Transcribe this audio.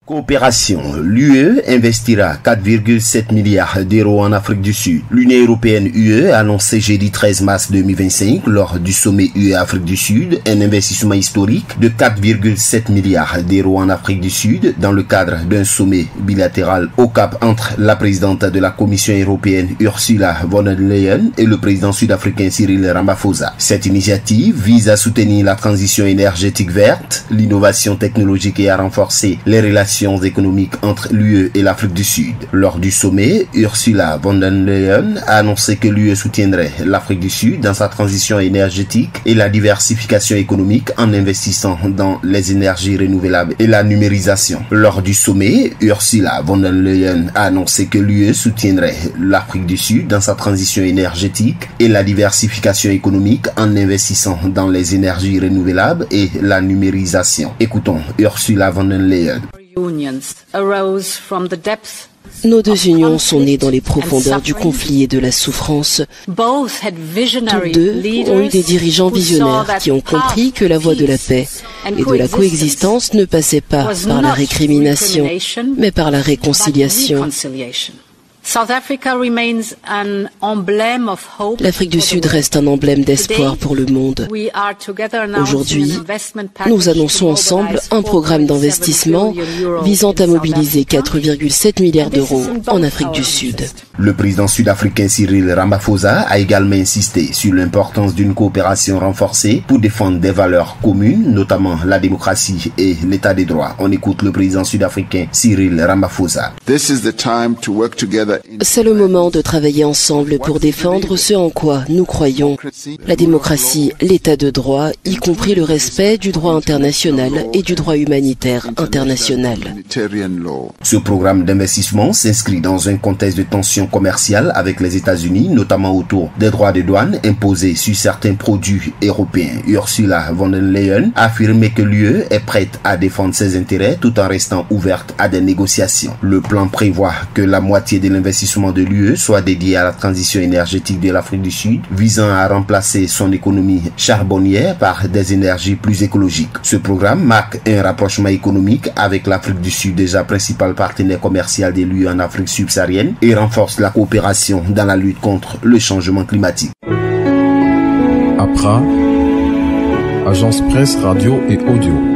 Coopération. L'UE investira 4,7 milliards d'euros en Afrique du Sud. L'Union européenne UE a annoncé jeudi 13 mars 2025, lors du sommet UE-Afrique du Sud, un investissement historique de 4,7 milliards d'euros en Afrique du Sud dans le cadre d'un sommet bilatéral au Cap entre la présidente de la Commission européenne Ursula von der Leyen et le président sud-africain Cyril Ramaphosa. Cette initiative vise à soutenir la transition énergétique verte, l'innovation technologique et à renforcer les relations économiques entre l'UE et l'Afrique du Sud. Lors du sommet, Ursula von der Leyen a annoncé que l'UE soutiendrait l'Afrique du Sud dans sa transition énergétique et la diversification économique en investissant dans les énergies renouvelables et la numérisation. Lors du sommet, Ursula von der Leyen a annoncé que l'UE soutiendrait l'Afrique du Sud dans sa transition énergétique et la diversification économique en investissant dans les énergies renouvelables et la numérisation. Écoutons Ursula von der Leyen. Nos deux unions sont nées dans les profondeurs du conflit et de la souffrance. Toutes deux ont eu des dirigeants visionnaires qui ont compris que la voie de la paix et de la coexistence ne passait pas par la récrimination, mais par la réconciliation. L'Afrique du Sud reste un emblème d'espoir pour le monde. Aujourd'hui, nous annonçons ensemble un programme d'investissement visant à mobiliser 4,7 milliards d'euros en Afrique du Sud. Le président sud-africain Cyril Ramaphosa a également insisté sur l'importance d'une coopération renforcée pour défendre des valeurs communes, notamment la démocratie et l'état des droits. On écoute le président sud-africain Cyril Ramaphosa. C'est le moment de travailler ensemble pour défendre ce en quoi nous croyons, la démocratie, l'état de droit, y compris le respect du droit international et du droit humanitaire international. Ce programme d'investissement s'inscrit dans un contexte de tensions commerciales avec les États-Unis, notamment autour des droits de douane imposés sur certains produits européens. Ursula von der Leyen a affirmé que l'UE est prête à défendre ses intérêts tout en restant ouverte à des négociations. Le plan prévoit que la moitié de l'investissement de l'UE soit dédié à la transition énergétique de l'Afrique du Sud, visant à remplacer son économie charbonnière par des énergies plus écologiques. Ce programme marque un rapprochement économique avec l'Afrique du Sud, déjà principal partenaire commercial de l'UE en Afrique subsaharienne, et renforce la coopération dans la lutte contre le changement climatique. APRA, Agence Presse, Radio et Audio.